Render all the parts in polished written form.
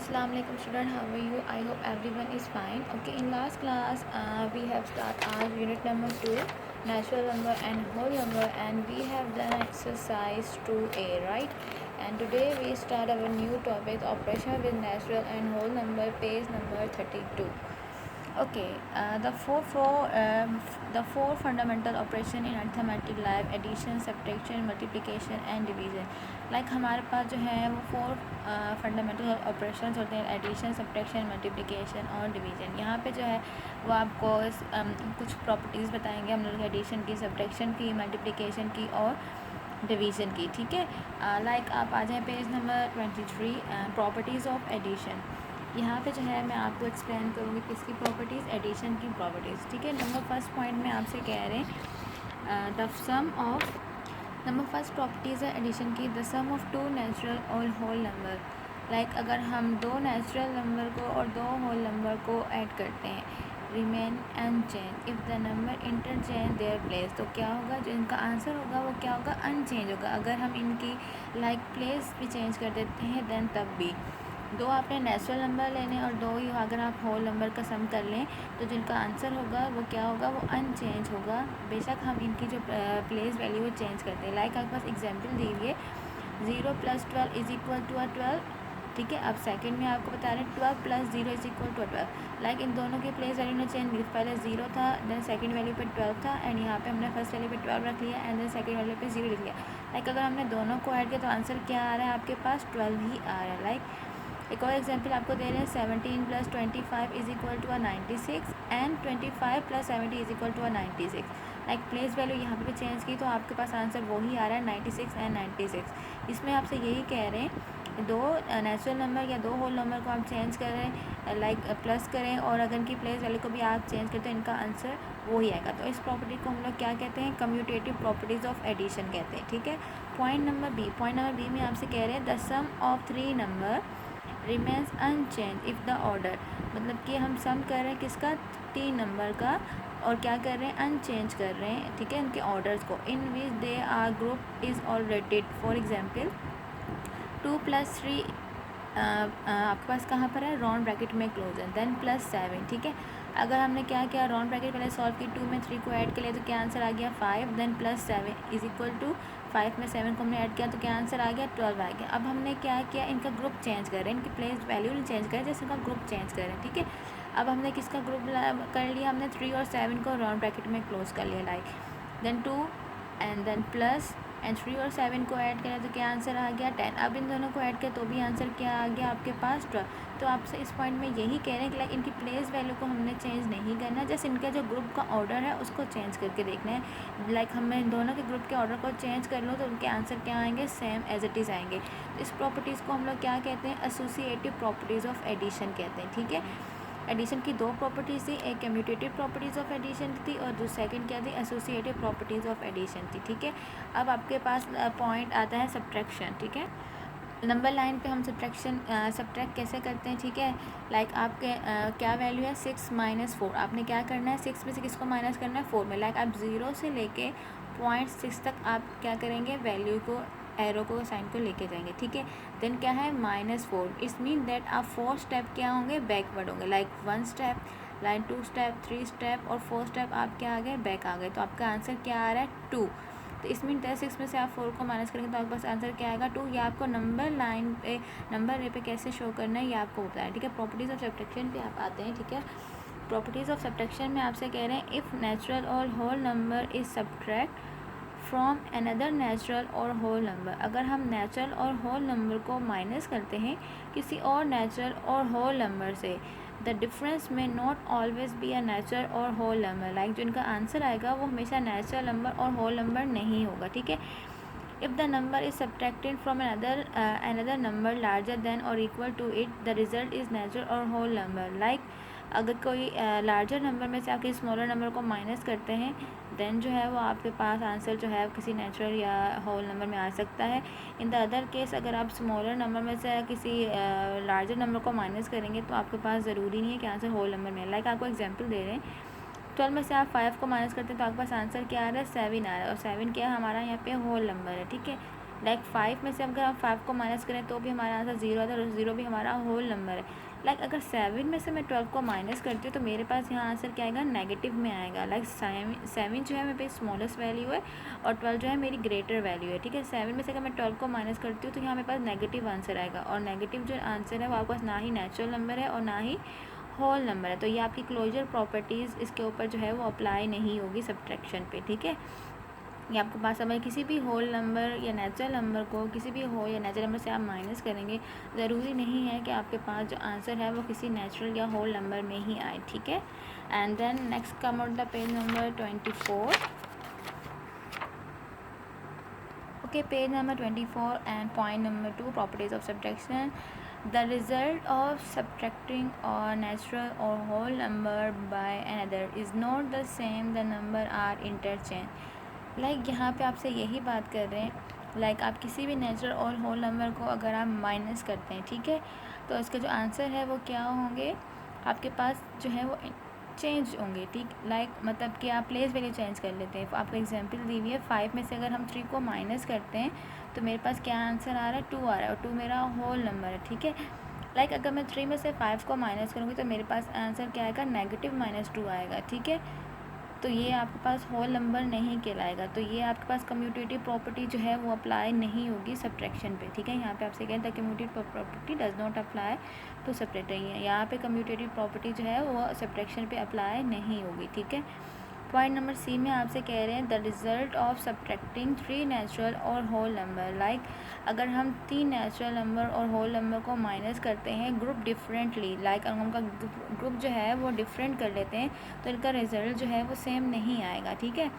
Assalamu alaikum student, how are you? I hope everyone is fine. Okay, in last class we have started our unit number 2, natural number and whole number, and we have done exercise 2a, right? And today we start our new topic, operation with natural and whole number, page number 32. Okay, the four fundamental operation in arithmetic life: addition, subtraction, multiplication and division. Like हमारे पास जो है वो four fundamental operations होते हैं: addition, subtraction, multiplication और division. यहाँ पे जो है वो आपको कुछ प्रॉपर्टीज़ बताएंगे हम लोग एडिशन की, सब्ट्रैक्शन की, मल्टीप्लिकेशन की और डिवीज़न की। ठीक है, लाइक आप आ जाएँ page number 23, properties of addition. यहाँ पे जो है मैं आपको एक्सप्लेन करूँगी किसकी प्रॉपर्टीज़, एडिशन की प्रॉपर्टीज़। ठीक है, नंबर फर्स्ट पॉइंट में आपसे कह रहे हैं the sum of, number first properties है एडिशन की, the sum of two natural और होल नंबर। लाइक अगर हम दो नेचुरल नंबर को और दो होल नंबर को ऐड करते हैं, remain unchanged if the number interchange their place, तो क्या होगा, जो इनका आंसर होगा वो क्या होगा, अनचेंज होगा। अगर हम इनकी लाइक प्लेस भी चेंज कर देते हैं देन तब भी। दो आपने नेचुरल नंबर लेने और दो ही अगर आप होल नंबर का सम कर लें तो जिनका आंसर होगा वो क्या होगा, वो अनचेंज होगा, बेशक हम इनकी जो प्लेस वैल्यू वो चेंज करते हैं। लाइक आपके पास एग्जांपल दीजिए 0 + 12 = 12। ठीक है, अब सेकंड में आपको बता रहे हैं 12 + 0 = 12। लाइक इन दोनों की प्लेस वैल्यू ने चेंज की, पहले 0 था, देन सेकंड वैल्यू पे 12 था, एंड यहाँ पे हमने फर्स्ट वैल्यू पे 12 रख लिया एंड देन सेकंड वैल्यू पे 0 लिख लिया। लाइक अगर हमने दोनों को ऐड किया तो आंसर क्या आ रहा है, आपके पास 12 ही आ रहा है। लाइक एक और एग्जांपल आपको दे रहे हैं 17 + 25 = 96 एंड 25 + 70 = 96। लाइक प्लेस वैल्यू यहाँ पे भी चेंज की तो आपके पास आंसर वही आ रहा है 96 एंड 96। इसमें आपसे यही कह रहे हैं दो नेचुरल नंबर या दो होल नंबर को आप चेंज करें, लाइक प्लस करें, और अगर इनकी प्लेस वैल्यू को भी आप चेंज करें तो इनका आंसर वही आएगा। तो इस प्रॉपर्टी को हम लोग क्या कहते हैं, कम्यूटेटिव प्रॉपर्टीज़ ऑफ एडिशन कहते हैं। ठीक है, पॉइंट नंबर बी में आपसे कह रहे हैं the sum of three number remains unchanged if the order, मतलब कि हम सम कर रहे हैं किसका, 3 नंबर का, और क्या कर रहे हैं, अनचेंज कर रहे हैं। ठीक है, उनके ऑर्डर्स को, in which they are group is already. For example 2 + 3 आपके पास कहाँ पर है, राउंड ब्रैकेट में क्लोज है, देन +7। ठीक है, अगर हमने क्या किया, राउंड ब्रैकेट पहले सॉल्व की, 2 में 3 को ऐड कर लिया तो क्या आंसर आ गया 5, देन +7 = 5 में 7 को हमने ऐड किया तो क्या आंसर आ गया 12 आ गया। अब हमने क्या किया, इनका ग्रुप चेंज कर रहे हैं, इनकी प्लेस वैल्यू नहीं चेंज कर रहे, जैसे इनका ग्रुप चेंज कर रहे हैं। ठीक है, अब हमने किसका ग्रुप कर लिया, हमने 3 और 7 को राउंड ब्रैकेट में क्लोज कर लिया, like then 2 and then plus and 3 और 7 को ऐड करें तो क्या आंसर आ गया 10। अब इन दोनों को ऐड किया तो भी आंसर क्या आ गया आपके पास 12। तो आपसे इस पॉइंट में यही कह रहे हैं कि लाइक इनकी प्लेस वैल्यू को हमने चेंज नहीं करना, जैसे इनका जो ग्रुप का ऑर्डर है उसको चेंज करके देखना है। लाइक हमें इन दोनों के ग्रुप के ऑर्डर को चेंज कर लो तो उनके आंसर क्या आएंगे, सेम एज इट इज़ आएंगे। तो इस प्रॉपर्टीज़ को हम लोग क्या कहते हैं, एसोसिएटिव प्रॉपर्टीज़ ऑफ एडिशन कहते हैं। ठीक है, एडिशन की दो प्रॉपर्टीज़ थी, एक कम्यूटेटिव प्रॉपर्टीज़ ऑफ एडिशन थी और जो सेकंड क्या थी, एसोसिएटिव प्रॉपर्टीज़ ऑफ एडिशन थी। ठीक है, अब आपके पास पॉइंट आता है सब्ट्रैक्शन। ठीक है, नंबर लाइन पे हम सब्ट्रैक्ट कैसे करते हैं। ठीक है, लाइक आपके क्या वैल्यू है 6 - 4, आपने क्या करना है 6 में से किसको माइनस करना है 4 में। लाइक आप 0 से लेके 0.6 तक आप क्या करेंगे, वैल्यू को, एरो को, साइन को लेके जाएंगे। ठीक है, देन क्या है -4, इस मीन दैट आप 4 स्टेप क्या होंगे, बैकवर्ड होंगे। Like 1 step, like 2 step, 3 step और 4 स्टेप आप क्या आ गए, बैक आ गए। तो आपका आंसर क्या आ रहा है 2। तो इस मीन 6 में से आप 4 को माइनस करेंगे तो आपके पास आंसर क्या आएगा 2। या आपको नंबर लाइन पे, नंबर रे पे कैसे शो करना है ये आपको होता है। ठीक है, प्रॉपर्टीज़ ऑफ सब्ट्रैक्शन पे आप आते हैं। ठीक है, प्रॉपर्टीज़ ऑफ सब्ट्रैक्शन में आपसे कह रहे हैं इफ़ नेचुरल और whole number is subtract from another natural और होल नंबर, अगर हम नेचुरल और होल नंबर को माइनस करते हैं किसी और नेचुरल और होल नंबर से, द डिफरेंस में not always be a natural और होल नंबर। लाइक जो इनका आंसर आएगा वो हमेशा नेचुरल नंबर और होल नंबर नहीं होगा। ठीक है, if the number is subtracted from another number larger than और equal to it, the result is natural और होल नंबर। लाइक अगर कोई लार्जर नंबर में से आप किसी स्मॉलर नंबर को माइनस करते हैं देन जो है वो आपके पास आंसर जो है किसी नेचुरल या होल नंबर में आ सकता है। इन द अदर केस अगर आप स्मॉलर नंबर में से किसी लार्जर नंबर को माइनस करेंगे तो आपके पास ज़रूरी नहीं है कि आंसर होल नंबर में। लाइक आपको एग्जांपल दे रहे हैं 12 में से आप 5 को माइनस करते हैं तो आपके पास आंसर क्या आ रहा है 7 आ रहा है, और 7 क्या है हमारा यहाँ पे होल नंबर है। ठीक है, लाइक 5 में से अगर हम 5 को माइनस करें तो भी हमारा आंसर 0 आता है, और 0 भी हमारा होल नंबर है। लाइक अगर 7 में से मैं 12 को माइनस करती हूँ तो मेरे पास यहाँ आंसर क्या आएगा, नेगेटिव में आएगा। लाइक 7 जो है मेरे पास स्मॉलेस्ट वैल्यू है और 12 जो है मेरी ग्रेटर वैल्यू है, ठीक है। 7 में से अगर मैं 12 को माइनस करती हूँ तो यहाँ मेरे पास नेगेटिव आंसर आएगा, और नेगेटिव जो आंसर है वो आपके पास ना ही नेचुरल नंबर है और ना ही होल नंबर है। तो ये आपकी क्लोजर प्रॉपर्टीज़ इसके ऊपर जो है वो अप्लाई नहीं होगी सब्ट्रैक्शन पे, ठीक है। ये आपके पास हमें किसी भी होल नंबर या नेचुरल नंबर को किसी भी होल या नेचुरल नंबर से आप माइनस करेंगे, ज़रूरी नहीं है कि आपके पास जो आंसर है वो किसी नेचुरल या होल नंबर में ही आए, ठीक है। And then next come on the page number 24। Okay, page number 24 and point number 2, properties of subtraction. The result of subtracting a natural or whole number by another is not the same. The number are interchanged. Like यहाँ पे आपसे यही बात कर रहे हैं, like आप किसी भी नेचुरल और होल नंबर को अगर आप माइनस करते हैं, ठीक है, तो इसका जो आंसर है वो क्या होंगे, आपके पास जो है वो चेंज होंगे, ठीक। लाइक मतलब कि आप प्लेस वैल्यू चेंज कर लेते हैं। आपको एग्जांपल दी हुई है, 5 में से अगर हम 3 को माइनस करते हैं तो मेरे पास क्या आंसर आ रहा है, 2 आ रहा है, और 2 मेरा होल नंबर है, ठीक है। लाइक अगर मैं 3 में से 5 को माइनस करूँगी तो मेरे पास आंसर क्या आएगा, -2 आएगा, ठीक है। तो ये आपके पास होल नंबर नहीं कहलाएगा। तो ये आपके पास कम्यूटेटिव प्रॉपर्टी जो है वो अप्लाई नहीं होगी सब्ट्रैक्शन पे, ठीक है। यहाँ पे आपसे कहते हैं commutative property does not apply to subtraction. यहाँ पे कम्यूटेटिव प्रॉपर्टी जो है वो सब्ट्रैक्शन पे अप्लाई नहीं होगी, ठीक है। पॉइंट नंबर सी में आपसे कह रहे हैं the result of subtracting 3 natural और होल नंबर। लाइक अगर हम 3 नेचुरल नंबर और होल नंबर को माइनस करते हैं ग्रुप डिफरेंटली, लाइक अगर उनका ग्रुप जो है वो डिफरेंट कर लेते हैं तो इनका रिज़ल्ट जो है वो सेम नहीं आएगा, ठीक है।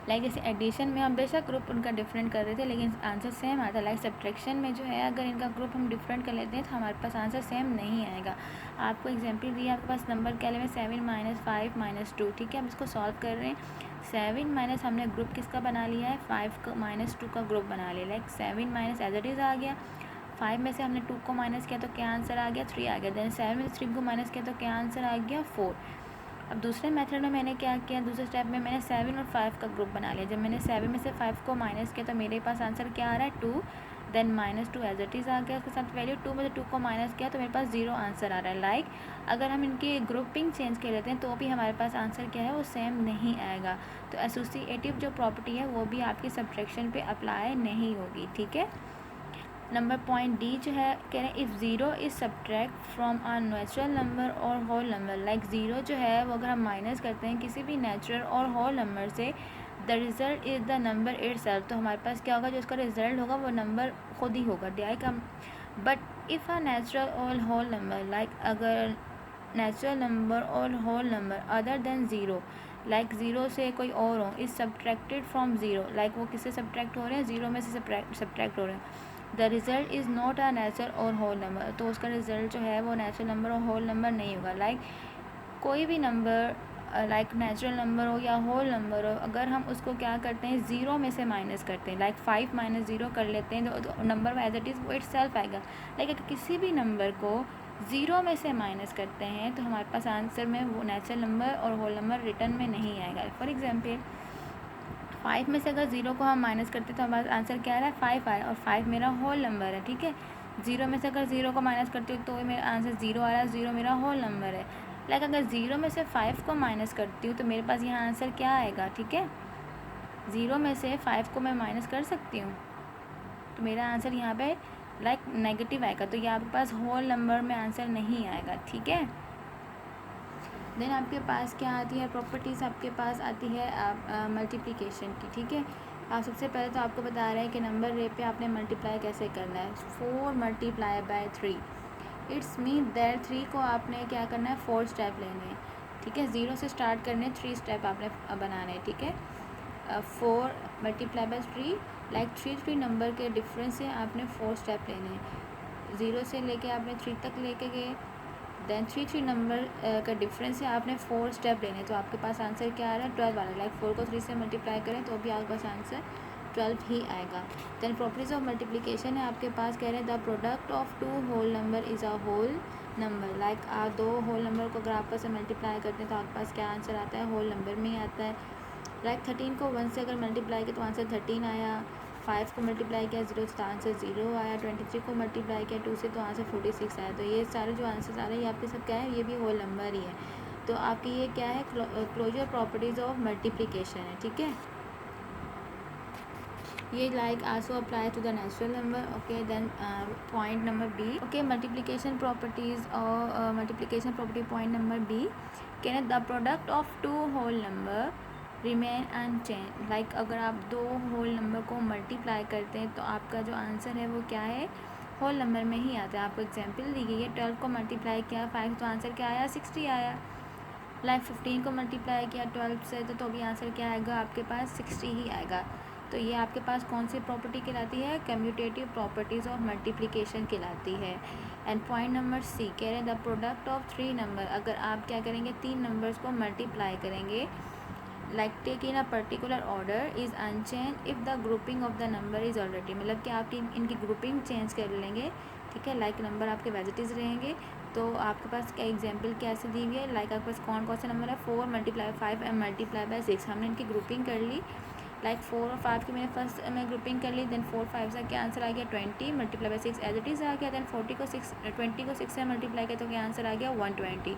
लाइक जैसे एडिशन में हम बेशक ग्रुप उनका डिफरेंट कर रहे थे लेकिन आंसर सेम आता है। लाइक सब्ट्रैक्शन में जो है अगर इनका ग्रुप हम डिफरेंट कर लेते हैं तो हमारे पास आंसर सेम नहीं आएगा। आपको एग्जांपल दिया, आपके पास नंबर क्या लेंगे, 7 - 5 - 2, ठीक है। हम इसको सॉल्व कर रहे हैं। 7 माइनस हमने ग्रुप किसका बना लिया है, 5 का -2 का ग्रुप बना लिया। Like 7 minus as it is आ गया। 5 में से हमने 2 को माइनस किया तो क्या आंसर आ गया, 3 आ गया। देन 7 में से 3 को माइनस किया तो क्या आंसर आ गया, 4। अब दूसरे मेथड में मैंने क्या किया, दूसरे स्टेप में मैंने 7 और 5 का ग्रुप बना लिया। जब मैंने 7 में से 5 को माइनस किया तो मेरे पास आंसर क्या आ रहा है, 2। देन -2 एज इट इज़ आ गया, उसके साथ वैल्यू 2 में से 2 को माइनस किया तो मेरे पास 0 आंसर आ रहा है। लाइक अगर हम इनकी ग्रुपिंग चेंज कर लेते हैं तो भी हमारे पास आंसर क्या है, वो सेम नहीं आएगा। तो एसोसिएटिव जो प्रॉपर्टी है वो भी आपकी सब्ट्रैक्शन पे अप्लाई नहीं होगी, ठीक है। नंबर पॉइंट डी जो है कह रहे हैं if zero is subtract from a natural number और होल नंबर। लाइक ज़ीरो जो है वो अगर हम माइनस करते हैं किसी भी नेचुरल और होल नंबर से, the result is the number itself. तो हमारे पास क्या होगा, जो उसका रिज़ल्ट होगा वो नंबर खुद ही होगा, डायरेक्ट हम। बट इफ़ अ नेचुरल और होल नंबर, लाइक अगर नेचुरल नंबर और whole number other than zero, like zero से कोई और हो, is subtracted from zero, like वो किससे सब्ट्रैक्ट हो रहे हैं, ज़ीरो में से सब्ट्रैक्ट हो रहे हैं। The result is not a natural और होल नंबर, तो उसका रिज़ल्ट जो है वो नेचुरल नंबर और होल नंबर नहीं होगा। लाइक कोई भी नंबर लाइक नेचुरल नंबर हो या होल नंबर हो, अगर हम उसको क्या करते हैं, ज़ीरो में से माइनस करते हैं, लाइक 5 - 0 कर लेते हैं तो नंबर एज इट इज़ वो इटसेल्फ आएगा। लाइक अगर किसी भी नंबर को ज़ीरो में से माइनस करते हैं तो हमारे पास आंसर में वो नेचुरल नंबर और होल नंबर रिटर्न में नहीं आएगा। फॉर एग्जाम्पल 5 में से अगर 0 को हम माइनस करते तो हमारा आंसर क्या आ रहा है, 5 आया, और 5 मेरा होल नंबर है, ठीक है। 0 में से अगर 0 को माइनस करती हूँ तो मेरा आंसर 0 आ रहा है, 0 मेरा होल नंबर है। लाइक अगर 0 में से 5 को माइनस करती हूँ तो मेरे पास यहाँ आंसर क्या आएगा, ठीक है। 0 में से 5 को मैं माइनस कर सकती हूँ तो मेरा आंसर यहाँ पे लाइक नेगेटिव आएगा, तो ये आपके पास होल नंबर में आंसर नहीं आएगा, ठीक है। देन आपके पास क्या आती है, प्रॉपर्टीज़ आपके पास आती है मल्टीप्लिकेशन की, ठीक है। आप सबसे पहले तो आपको बता रहे हैं कि नंबर रे पे आपने मल्टीप्लाई कैसे करना है। 4 × 3 इट्स मीन दैट 3 को आपने क्या करना है, 4 स्टेप लेने हैं, ठीक है। 0 से स्टार्ट करने 3 स्टेप आपने बनाने हैं, ठीक है। 4 × 3, लाइक 3 नंबर के डिफरेंस से आपने 4 स्टेप लेने हैं। 0 से लेके आपने 3 तक लेके गए, देन 3 नंबर का डिफरेंस है, आपने 4 स्टेप लेने, तो आपके पास आंसर क्या आ रहा है, 12 आ रहा है। लाइक 4 को 3 से मल्टीप्लाई करें तो भी आपके पास आंसर 12 ही आएगा। देन प्रॉपर्टीज ऑफ मल्टीप्लिकेशन है आपके पास, कह रहे हैं the product of 2 whole number is a whole number. Like आप 2 होल नंबर को अगर आपस में मल्टीप्लाई करते हैं तो आपके पास क्या आंसर आता है, होल नंबर में ही आता है। लाइक 13 को 1 से अगर मल्टीप्लाई किया तो आंसर 13 आया। 5 को मल्टीप्लाई किया 0 से तो आंसर 0 आया। 23 को मल्टीप्लाई किया 2 से तो आंसर 46 आया। तो ये सारे जो आंसर आ रहे हैं ये आपके सब क्या है, ये भी होल नंबर ही है। तो आपकी ये क्या है, क्लोजर प्रॉपर्टीज़ ऑफ मल्टीप्लिकेशन है, ठीक है। ये like also apply to the natural number. Okay, then point number B. Okay, multiplication properties और multiplication property point number B, can the product of two whole number remain unchange. Like अगर आप दो whole number को multiply करते हैं तो आपका जो आंसर है वो क्या है, होल नंबर में ही आता है। आपको एग्जांपल दी गई है, 12 को मल्टीप्लाई किया 5 तो आंसर क्या आया, 60 आया। लाइक 15 को मल्टीप्लाई किया 12 से तो भी आंसर क्या आएगा आपके पास, 60 ही आएगा। तो ये आपके पास कौन सी प्रॉपर्टी कहलाती है, कम्यूटेटिव प्रॉपर्टीज़ ऑफ मल्टीप्लिकेशन कहलाती है। एंड पॉइंट नंबर सी कह रहे हैं द प्रोडक्ट ऑफ 3 नंबर, अगर आप क्या करेंगे 3 नंबर्स को मल्टीप्लाई करेंगे like take in a particular order is unchanged if the grouping of the number is already, मतलब कि आप इनकी ग्रुपिंग चेंज कर लेंगे, ठीक है। लाइक नंबर आपके वेजिटीज़ रहेंगे तो आपके पास क्या एग्जांपल कैसे दी हुई है, लाइक आपके पास कौन कौन सा नंबर है, 4 मल्टीप्लाई 5 एंड मल्टीप्लाई बाय 6। हमने इनकी ग्रुपिंग कर ली, लाइक 4 और 5 की मैंने फर्स्ट में ग्रुपिंग कर ली। देन 4 5 से क्या आंसर आ गया 20 multiply by 6 as it is आ गया। देन 20 को 6 से मल्टीप्लाई किया तो क्या आंसर आ गया 120।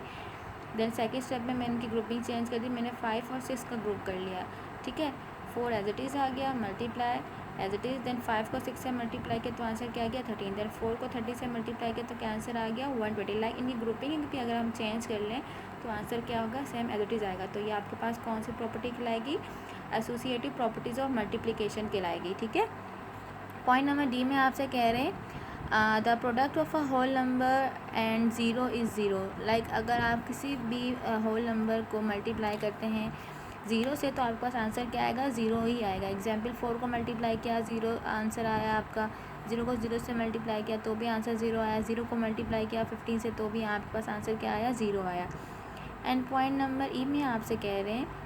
देन सेकेंड स्टेप में मैंने इनकी ग्रुपिंग चेंज कर दी, मैंने 5 और 6 का ग्रुप कर लिया, ठीक है। 4 एज इट इज़ आ गया, multiply as it is. Then 5 को 6 से मल्टीप्लाई किया तो आंसर क्या आ गया 13। देन 4 को 30 से मल्टीप्लाई किया तो क्या आंसर आ गया 120। लाइक इनकी ग्रुपिंग भी अगर हम चेंज कर लें तो आंसर क्या होगा, सेम एज इट इज़ आएगा। तो ये आपके पास कौन सी प्रॉपर्टी कहलाएगी, एसोसिएटिव प्रॉपर्टीज़ ऑफ मल्टीप्लिकेशन कहलाएगी, ठीक है। पॉइंट नंबर डी में आपसे कह रहे हैं the product of a whole number and zero is zero. Like अगर आप किसी भी होल नंबर को मल्टीप्लाई करते हैं ज़ीरो से तो आपके पास आंसर क्या आएगा, ज़ीरो ही आएगा। एग्जाम्पल 4 को मल्टीप्लाई किया 0 आंसर आया आपका, 0 को 0 से मल्टीप्लाई किया तो भी आंसर 0 आया। 0 को मल्टीप्लाई किया 15 से तो भी आपके पास आंसर क्या आया, 0 आया। एंड पॉइंट नंबर ई में आपसे कह रहे हैं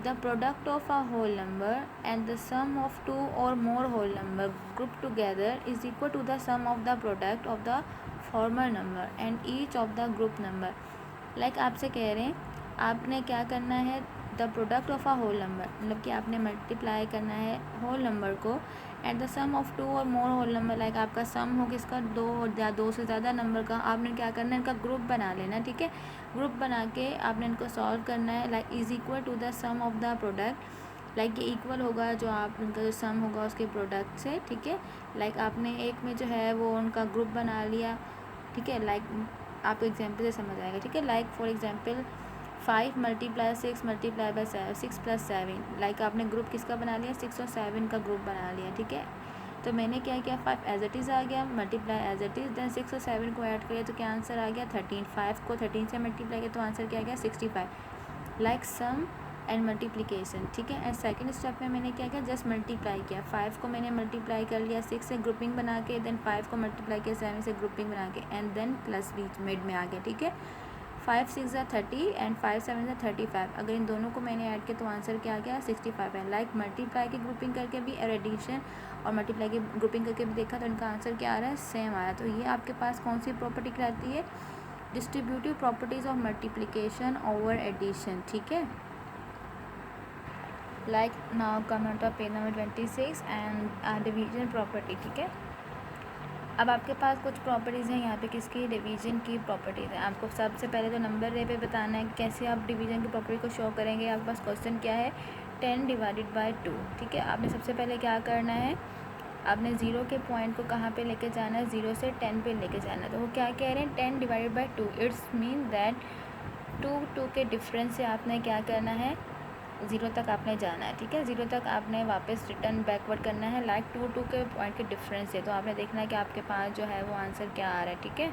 the product of a whole number and the sum of two or more whole number grouped together is equal to the sum of the product of the former number and each of the group number। Like आपसे कह रहे हैं आपने क्या करना है, the product of a whole number, मतलब कि आपने मल्टीप्लाई करना है होल नंबर को and the sum of two or more whole number. Like आपका सम हो किसका, दो से ज़्यादा नंबर का, आपने क्या करना है इनका ग्रुप बना लेना, ठीक है। ग्रुप बना के आपने इनको सॉल्व करना है, like is equal to the sum of the product. Like ये इक्वल होगा जो आप उनका जो सम होगा उसके प्रोडक्ट से, ठीक है। लाइक आपने एक में जो है वो उनका ग्रुप बना लिया, ठीक है। लाइक आपको एग्जाम्पल से समझ आएगा, ठीक है। Like for example 5 multiply 6 multiply by 6 + 7। Like आपने ग्रुप किसका बना लिया, 6 और 7 का ग्रुप बना लिया, ठीक है। तो मैंने क्या किया 5 एज इट इज़ आ गया, multiply as it is, then 6 और 7 को ऐड किया तो क्या आंसर आ गया 13। 5 को 13 से मल्टीप्लाई किया तो आंसर क्या आ गया 65। लाइक सम एंड मल्टीप्लिकेशन, ठीक है। एंड सेकंड स्टेप में मैंने क्या किया, जस्ट मल्टीप्लाई किया। 5 को मैंने मल्टीप्लाई कर लिया 6 से ग्रुपिंग बना के, देन 5 को मल्टीप्लाई किया 7 से ग्रुपिंग बना के, एंड देन प्लस बीच मिड में आ गया, ठीक है। 5 6 = 30 एंड 5 7 = 35। अगर इन दोनों को मैंने ऐड किया तो आंसर क्या आ गया 65 है। लाइक मल्टीप्लाई की ग्रुपिंग करके भी और एडिशन और मल्टीप्लाई की ग्रुपिंग करके भी देखा तो इनका आंसर क्या आ रहा है, सेम आया। तो ये आपके पास कौन सी प्रॉपर्टी कहलाती है, distributive properties of multiplication over addition, ठीक है। Like now come on to page number 26 and division property, ठीक है। अब आपके पास कुछ प्रॉपर्टीज़ हैं यहाँ पे किसकी, डिवीजन की प्रॉपर्टीज़ हैं। आपको सबसे पहले तो नंबर रे पे बताना है कैसे आप डिवीजन की प्रॉपर्टी को शो करेंगे। आपके पास क्वेश्चन क्या है, 10 / 2, ठीक है। आपने सबसे पहले क्या करना है, आपने 0 के पॉइंट को कहाँ पे लेके जाना है, 0 से 10 पे लेके जाना है। तो वो क्या कह रहे हैं 10 / 2, इट्स मीन दैट 2 के डिफरेंस से आपने क्या करना है, 0 तक आपने जाना है, ठीक है। 0 तक आपने वापस रिटर्न बैकवर्ड करना है, लाइक 2 के पॉइंट के डिफरेंस है। तो आपने देखना है कि आपके पास जो है वो आंसर क्या आ रहा है, ठीक है।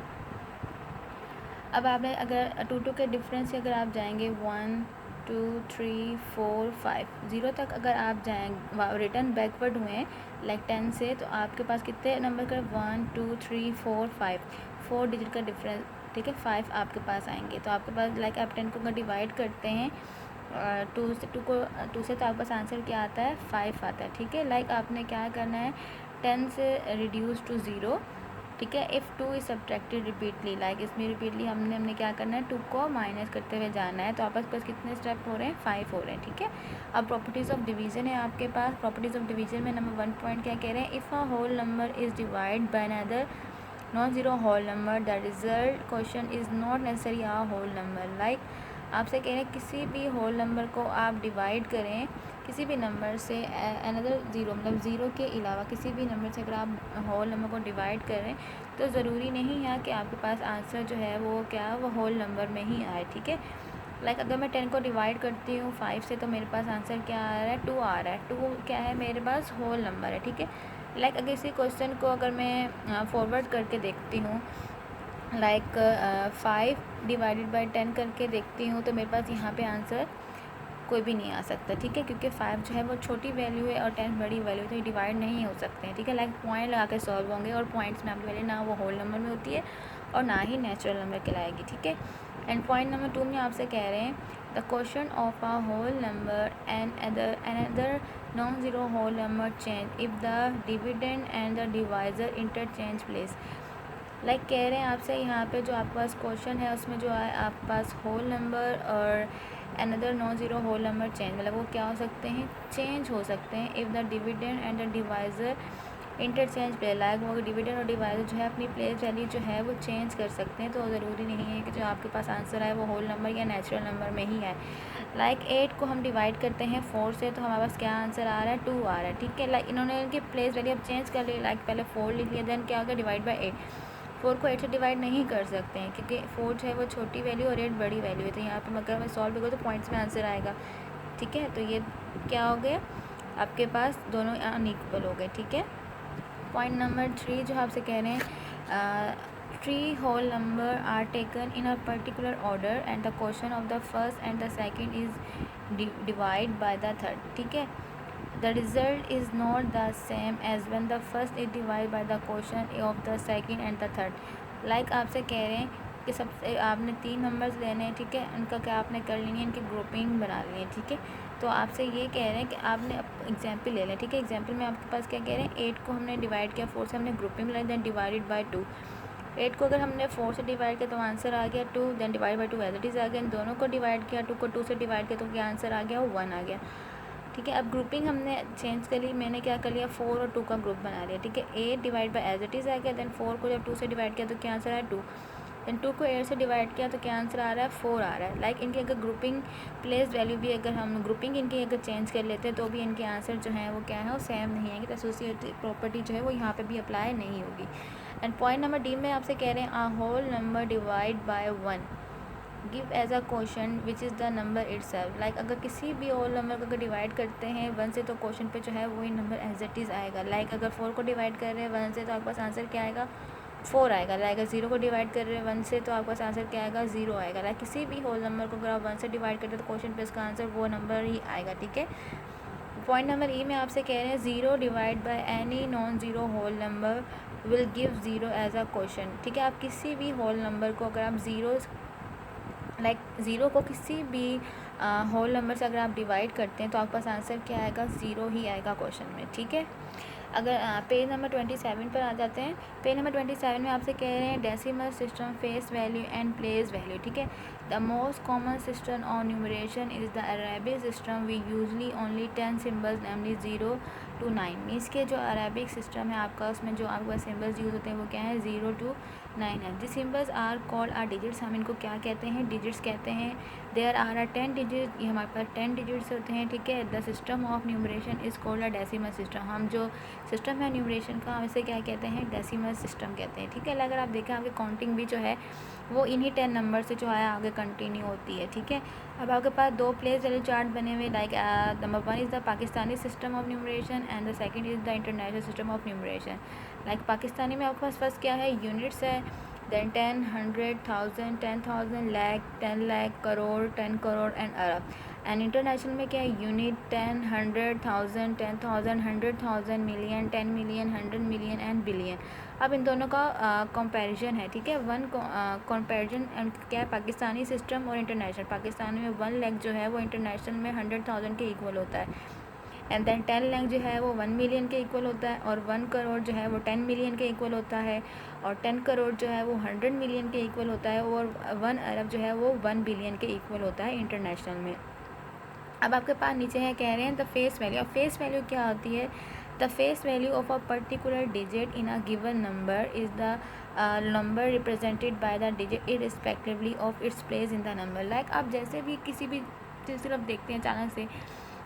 अब आपने अगर 2 के डिफरेंस से अगर आप जाएंगे 1 2 3 4 5, 0 तक अगर आप जाएंगे रिटर्न बैकवर्ड हुए लाइक 10 से, तो आपके पास कितने नंबर का 1 2 3 4 5, 4 डिजिट का डिफरेंस, ठीक है। 5 आपके पास आएंगे। तो आपके पास लाइक आप 10 को डिवाइड करते हैं 2 से तो आपके पास आंसर क्या आता है 5 आता है, ठीक है। लाइक आपने क्या करना है 10 से रिड्यूस टू 0, ठीक है। If 2 is subtracted repeatedly, like इसमें रिपीटली हमने क्या करना है, 2 को माइनस करते हुए जाना है। तो आपके पास कितने स्टेप हो रहे हैं, 5 हो रहे हैं, ठीक है। अब प्रॉपर्टीज़ ऑफ डिवीज़न है आपके पास। प्रॉपर्टीज़ ऑफ डिवीज़न में नंबर 1 पॉइंट क्या कह रहे हैं, if a whole number is divide by another non zero whole number the result quotient is not necessary a whole number. Like आपसे कह रहे हैं किसी भी होल नंबर को आप डिवाइड करें किसी भी नंबर से अनदर ज़ीरो, मतलब ज़ीरो के अलावा किसी भी नंबर से अगर आप होल नंबर को डिवाइड करें तो ज़रूरी नहीं है कि आपके पास आंसर जो है वो क्या वो होल नंबर में ही आए, ठीक है। लाइक अगर मैं 10 को डिवाइड करती हूँ 5 से तो मेरे पास आंसर क्या आ रहा है, 2 आ रहा है। 2 क्या है, मेरे पास होल नंबर है, ठीक है। लाइक अगर इसी क्वेश्चन को अगर मैं फॉरवर्ड करके देखती हूँ, लाइक 5 डिवाइडेड बाई 10 करके देखती हूँ तो मेरे पास यहाँ पे आंसर कोई भी नहीं आ सकता, ठीक है, क्योंकि 5 जो है वो छोटी वैल्यू है और 10 बड़ी वैल्यू, तो ये डिवाइड नहीं हो सकते हैं, ठीक है। लाइक पॉइंट लगा के सॉल्व होंगे और पॉइंट्स में आपकी वैल्यू ना वो होल नंबर में होती है और ना ही नेचुरल नंबर कहलाएगी, ठीक है। एंड पॉइंट नंबर 2 में आपसे कह रहे हैं the quotient of a whole number and another non zero whole number change if the dividend and the divisor interchange place. Like कह रहे हैं आपसे यहाँ पे जो आपके पास क्वेश्चन है उसमें जो है आपके पास होल नंबर और another non zero whole number change, मतलब वो क्या हो सकते हैं, चेंज हो सकते हैं if the dividend and the divisor interchange play. Like वो डिविडेंड और डिवाइज़र जो है अपनी प्लेस वैल्यू जो है वो चेंज कर सकते हैं, तो ज़रूरी नहीं है कि जो आपके पास आंसर आए वो होल नंबर या नेचुरल नंबर में ही आए। लाइक 8 को हम डिवाइड करते हैं 4 से तो हमारे पास क्या आंसर आ रहा है, 2 आ रहा है, ठीक है। लाइक इन्होंने इनकी प्लेस वैल्यू अब चेंज कर ली, लाइक पहले 4 लिख लिया, देन क्या हो गया, डिवाइड बाई 8। 4 को 8 से डिवाइड नहीं कर सकते हैं क्योंकि 4 जो है वो छोटी वैल्यू और 8 बड़ी वैल्यू है, तो यहाँ पे अगर मैं सॉल्व करूँ तो पॉइंट्स में आंसर आएगा, ठीक है। तो ये क्या हो गया, आपके पास दोनों अनइक्वल हो गए, ठीक है। पॉइंट नंबर 3 जो आपसे कह रहे हैं 3 whole number are taken in a particular order and the quotient of the first and the second is divide by the third, ठीक है। The result is not the same as when the first is divided by the quotient of the second and the third. Like आपसे कह रहे हैं कि सबसे आपने 3 numbers लेने हैं, ठीक है, उनका क्या आपने कर लेनी है, इनकी ग्रुपिंग बना लेनी है, ठीक है। तो आपसे ये कह रहे हैं कि आपने एग्जाम्पल ले लें, ठीक है। एग्जाम्पल में आपके पास क्या कह रहे हैं, 8 को हमने डिवाइड किया 4 से, हमने ग्रुपिंग बनाई, देन डिवाइडेड बाई 2। 8 को अगर हमने 4 से डिवाइड किया तो आंसर आ गया 2, then divide by 2 as it is आ गया। दोनों को डिवाइड किया, 2 को 2 से डिवाइड किया तो क्या आंसर आ गया, 1 आ गया, ठीक है। अब ग्रुपिंग हमने चेंज कर ली, मैंने क्या कर लिया, 4 और 2 का ग्रुप बना लिया, ठीक है। 8 divide by as it is आ गया, देन 4 को जब 2 से डिवाइड किया तो क्या आंसर आया, 2। देन 2 को 8 से डिवाइड किया तो क्या आंसर आ रहा है, 4 आ रहा है। लाइक इनकी अगर ग्रुपिंग प्लेस वैल्यू भी अगर हम ग्रुपिंग इनकी अगर चेंज कर लेते हैं तो भी इनके आंसर जो है वो क्या है, वो सेम नहीं है, कि एसोसिएटिव प्रॉपर्टी जो है वो यहाँ पर भी अप्लाई नहीं होगी। एंड पॉइंट नंबर डी में आपसे कह रहे हैं a whole number divide by 1 give as a question which is the number itself. Like अगर किसी भी होल नंबर को अगर डिवाइड करते हैं 1 से तो क्वेश्चन पे जो है वही नंबर एज इट इज़ आएगा। लाइक अगर 4 को डिवाइड कर रहे हैं 1 से तो आपके पास आंसर क्या आएगा, 4 आएगा। लाइक अगर 0 को डिवाइड कर रहे हैं 1 से तो आपके पास आंसर क्या आएगा, 0 आएगा। लाइक किसी भी होल नंबर को अगर आप 1 से डिवाइड करते हैं तो क्वेश्चन पे इसका आंसर वो नंबर ही आएगा, ठीक है। पॉइंट नंबर ई में आपसे कह रहे हैं 0 divide by any non zero whole number will give 0 as a quotient, ठीक है। आप किसी भी होल नंबर को अगर आप लाइक 0 को किसी भी होल नंबर से अगर आप डिवाइड करते हैं तो आपके पास आंसर क्या आएगा, 0 ही आएगा क्वेश्चन में, ठीक है। अगर पेज नंबर 27 पर आ जाते हैं, पेज नंबर 27 में आपसे कह रहे हैं decimal system face value and place value, ठीक है। The most common system of numeration is the Arabic system we usually only 10 symbols namely 0 to 9। Means के जो अरेबिक सिस्टम है आपका उसमें जो आपके पास सिम्बल्स यूज़ होते हैं वो क्या है, 0 to 9 है। This symbols are called are digits, हम इनको क्या कहते हैं, डिजिट्स कहते हैं। देयर आर 10 डिजिट, ये हमारे पास 10 डिजिट्स होते हैं, ठीक है। The system of numeration is called a decimal system, हम जो सिस्टम है न्यूमरेशन का हम इसे क्या कहते हैं, डेसिमल सिस्टम कहते हैं, ठीक है। अगर आप देखें आपकी काउंटिंग भी जो है वो इन्हीं 10 नंबर से जो है आगे कंटिन्यू होती है, ठीक है। अब आपके पास 2 प्लेस वैल्यू चार्ट बने हुए, like number 1 is the Pakistani system of numeration and the second is the international system of numeration. Like Pakistani में आपके पास फर्स्ट क्या है, यूनिट्स है, देन 10, 100, 1000, 10,000, लाख, 10 लाख, करोड़, 10 करोड़ एंड अरब। एंड इंटरनेशनल में क्या है, unit, 10, 100, 1000, 10,000, 100,000, million, 10 million, 100 million and billion. अब इन दोनों का कंपैरिजन है, ठीक है। वन कंपैरिजन क्या है, पाकिस्तानी सिस्टम और इंटरनेशनल। पाकिस्तानी में 1 लाख जो है वो इंटरनेशनल में 100,000 के इक्वल होता है। एंड देन 10 लाख जो है वो 1 मिलियन के इक्वल होता है, और 1 करोड़ जो है वो 10 मिलियन के इक्वल होता है, और 10 करोड़ जो है वो 100 मिलियन के इक्वल होता है, और 1 अरब जो है वो 1 बिलियन के इक्वल होता है इंटरनेशनल में। अब आपके पास नीचे है, कह रहे हैं द फेस वैल्यू। अब फेस वैल्यू क्या होती है? The face value of a particular digit in a given number is the number represented by the digit irrespectively of its place in the number. Like आप जैसे भी किसी भी चीज़ सिर्फ देखते हैं अचानक से,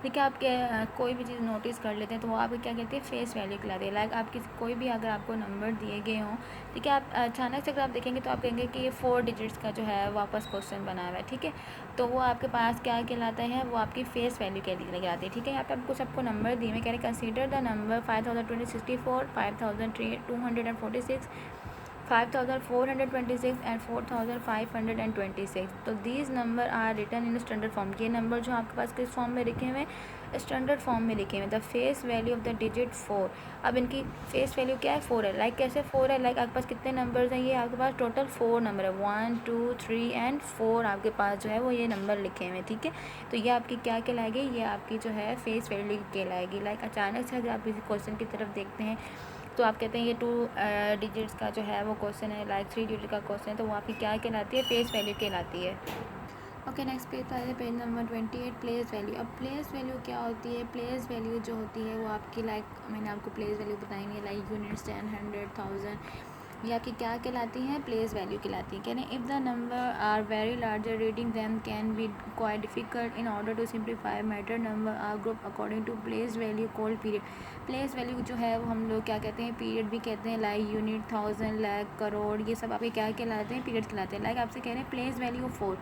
ठीक है, आप क्या कोई भी चीज़ नोटिस कर लेते हैं तो वो आप क्या कहते हैं, फेस वैल्यू कहलाती है। लाइक आप किसी कोई भी अगर आपको नंबर दिए गए हों, ठीक है, आप अचानक से अगर आप देखेंगे तो आप कहेंगे कि ये 4 डिजिट्स का जो है वापस क्वेश्चन बना हुआ है, ठीक है, तो वो आपके पास क्या कहलाता है, वो आपकी फेस वैल्यू कहलाती है, ठीक है। यहाँ पे आपको सबको नंबर दिए हुए, कह रहे कंसीडर द नंबर 5264, 5246, 5426 एंड 4526। तो these number are written in standard form. ये नंबर जो आपके पास किस फॉर्म में लिखे हुए हैं, स्टैंडर्ड फॉर्म में लिखे हुए हैं। The face value of the digit 4। अब इनकी फेस वैल्यू क्या है, 4 है। लाइक कैसे 4 है, लाइक आपके पास कितने नंबर्स हैं, ये आपके पास टोटल 4 नंबर है, 1 2 3 एंड 4 आपके पास जो है वो ये नंबर लिखे हुए हैं, ठीक है। तो ये आपकी क्या कहलाएगी, ये आपकी जो है फेस वैल्यू कहलाएगी। लाइक अचानक से अगर आप किसी क्वेश्चन की तरफ देखते हैं तो आप कहते हैं ये 2 डिजिट्स का जो है वो क्वेश्चन है, लाइक 3 डिजिट का क्वेश्चन है, तो वो आपकी क्या कहलाती है, फेस वैल्यू कहलाती है। ओके, नेक्स्ट पेज पर है, पेज नंबर 28, प्लेस वैल्यू। अब प्लेस वैल्यू क्या होती है? प्लेस वैल्यू जो होती है वो आपकी, लाइक मैंने आपको प्लेस वैल्यू बताई नहीं है, लाइक यूनिट्स, 10, 100, 1000, ये आपकी क्या कहलाती हैं, प्लेस वैल्यू कहलाती है। कह रहे हैं if the number are very larger reading then can be quite difficult in order to simplify matter number are group according to place value called period. Place value जो है वो हम लोग क्या कहते हैं, पीरियड भी कहते हैं, लाइक यूनिट, 1000, लाख, करोड़, ये सब आपके क्या कहलाते हैं, पीरियड कहलाते हैं। लाइक आपसे कह रहे हैं प्लेस वैल्यू 4,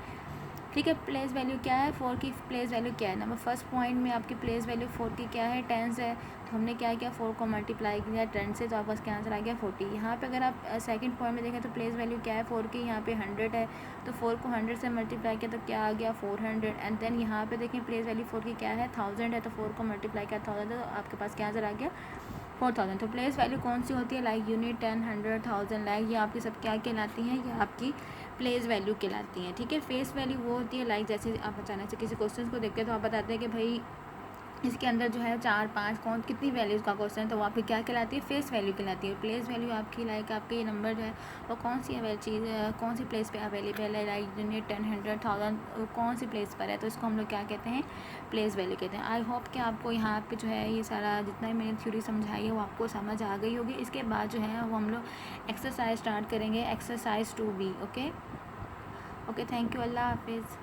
ठीक है, प्लेस वैल्यू क्या है, 4 की प्लेस वैल्यू क्या है। नंबर फर्स्ट पॉइंट में आपकी प्लेस वैल्यू 4 की क्या है, 10 है, तो हमने क्या किया, 4 को मल्टीप्लाई किया 10 से, तो आपका क्या आंसर आ गया 40। यहाँ पे अगर आप सेकंड पॉइंट में देखें तो प्लेस वैल्यू क्या है 4 की, यहाँ पे 100 है, तो 4 को 100 से मल्टीप्लाई किया तो क्या आ गया 400। एंड देन यहाँ पे देखें प्लेस वैल्यू 4 की क्या है, 1000 है, तो 4 को मल्टीप्लाई किया 1000 है, तो आपके पास क्या आंसर आ गया 4000। तो प्लेस वैल्यू कौन सी होती है, लाइक यूनिट, 10, 100, 1000, लाइक, ये आपकी सब क्या कहलाती हैं, ये आपकी प्लेस वैल्यू कहलाती हैं, ठीक है। फेस वैल्यू वो होती है, लाइक जैसे आप अचानक से किसी क्वेश्चन को देखते हैं तो आप बताते हैं कि भाई इसके अंदर जो है 4 5 कौन कितनी वैल्यूज़ का क्वेश्चन है, तो वो आपकी क्या कहलाती है, फेस वैल्यू कहलाती है। प्लेस वैल्यू आपकी, लाइक आपके ये नंबर जो है वो कौन सी चीज़ कौन सी प्लेस पे अवेलेबल है, लाइक यूनिट, 10, 100, 1000 कौन सी प्लेस पर है, तो इसको हम लोग क्या कहते हैं, प्लेस वैल्यू कहते हैं। आई होप कि आपको यहाँ पे जो है ये सारा जितना भी मैंने थ्योरी समझाई है वो आपको समझ आ गई होगी। इसके बाद जो है वो हम लोग एक्सरसाइज स्टार्ट करेंगे, exercise 2B। Okay, thank you, अल्लाह हाफिज़।